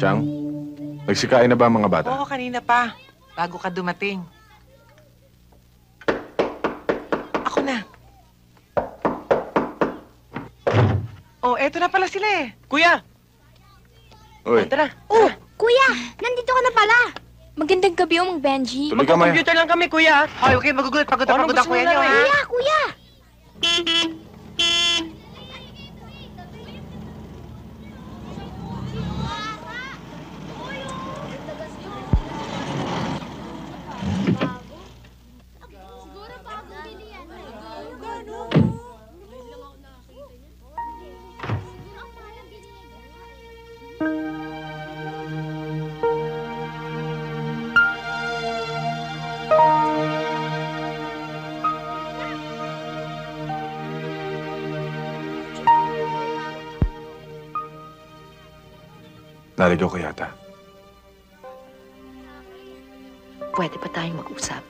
Chang, nagsikain na ba ang mga bata? Oo, kanina pa. Bago ka dumating. Ako na. Oh, eto na pala sila eh. Kuya! Uy, Tara. Oh, kuya! Nandito ka na pala! Magandang gabi, Mang Benji. tuloy ka, Maya. Computer lang kami, kuya. Ay, okay, magugulat. Pagod na pagod ang kuya niyo, ha? Kuya, kuya! Naligaw ka yata. Pwede pa tayong mag-usap?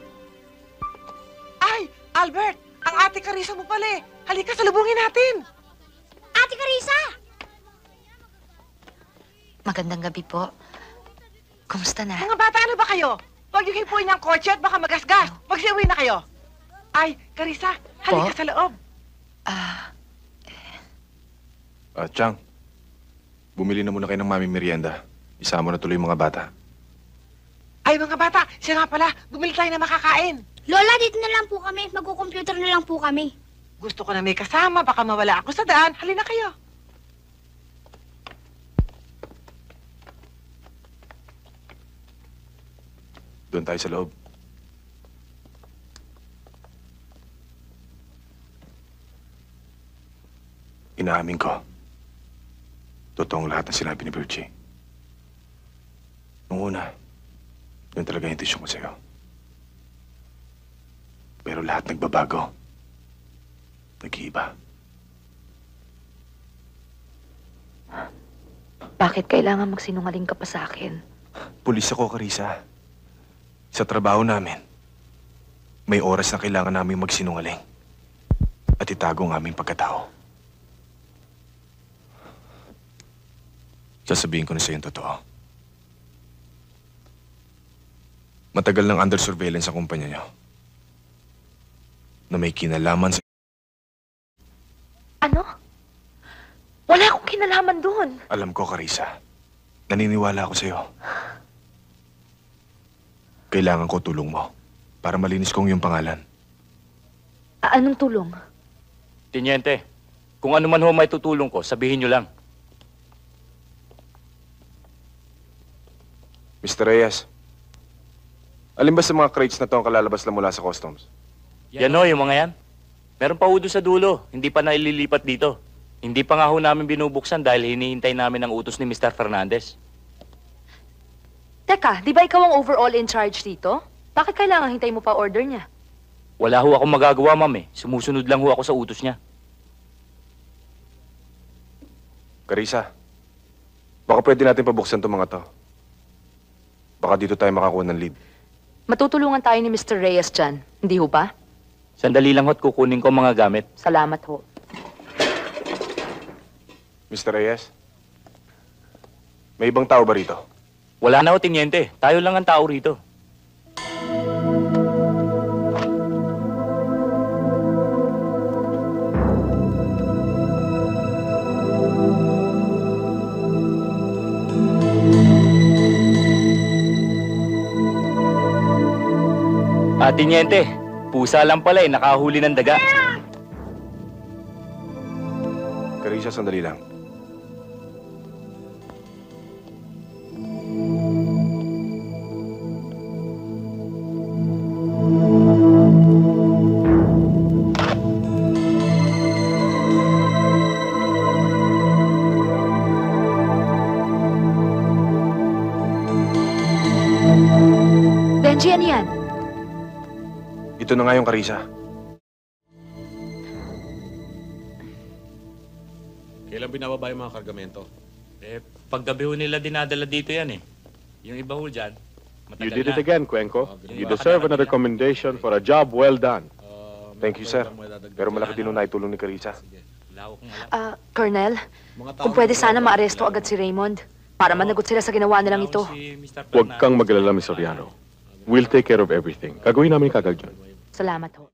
Ay, Albert! Ang ate Carissa mo pala eh. Halika, salubungin natin. Ate Carissa! Magandang gabi po. Kumusta na? Mga bata, ano ba kayo? Huwag niyo hipuin ng kotse at baka magasgas. Magsiuwi na kayo. Ay, Carissa, halika sa loob. Chang, bumili na muna kayo ng mami merienda. Isama mo na tuloy yung mga bata. Ay, mga bata, siya nga pala, bumili tayo na makakain. Lola, dito na lang po kami. Magkukomputer na lang po kami. Gusto ko na may kasama, baka mawala ako sa daan. Halina kayo. Doon tayo sa loob. Inaamin ko. Totoong lahat ng sinabi ni Virgie. Nung una, yun talaga yung intensyon ko sa'yo. Pero lahat nagbabago. Nag-iiba. Bakit kailangan magsinungaling ka pa sa akin? Pulis ako, Carissa. Sa trabaho namin, may oras na kailangan namin magsinungaling at itago ang aming pagkatao. Sasabihin ko na sa'yo yung totoo. Matagal nang under surveillance ang kumpanya niyo na may kinalaman sa... Ano? Wala akong kinalaman doon. Alam ko, Carissa. Naniniwala ako sa'yo. Kailangan ko tulong mo para malinis kong iyong pangalan. Anong tulong? Tiniente, kung ano man ho may tutulong ko, sabihin niyo lang. Mr. Reyes, alin ba sa mga crates na to ang kalalabas na mula sa customs? Yan ho, yung mga yan. Meron pa ho doon sa dulo, hindi pa naililipat dito. Hindi pa nga ho namin binubuksan dahil hinihintay namin ang utos ni Mr. Fernandez. Teka, di ba ikaw ang overall in charge dito? Bakit kailangan hintay mo pa order niya? Wala ho akong magagawa, ma'am eh. Sumusunod lang ho ako sa utos niya. Carissa, baka pwede natin pabuksan itong mga to. Baka dito tayo makakuha ng lead. Matutulungan tayo ni Mr. Reyes dyan. Hindi ho ba? Sandali lang ho't kukunin ko ang mga gamit. Salamat ho. Mr. Reyes, may ibang tao ba rito? Wala na ho, Tiniente. Tayo lang ang tao rito. Tiniente, pusa lang pala eh, nakahuli ng daga. Carissa, sandali lang. Benji, ano yan? Ito na nga yung Carissa. Kailan binababa yung mga kargamento? Eh, paggabi ho nila dinadala dito yan eh. Yung iba ho dyan, matagal You did na. it again, Cuenco. Yung You iba deserve kanila another nila. commendation for a job well done. Thank you, sir. Pero malaki din na itulong ni Carissa. Wala ho kung alam. Colonel, Mga tao kung pwede na- sana maaresto agad si Raymond. Para managot sila sa ginawa nilang ito. Huwag kang magalala, Miss Soriano. We'll take care of everything. Gagawin namin kagad yun. Salamat ho.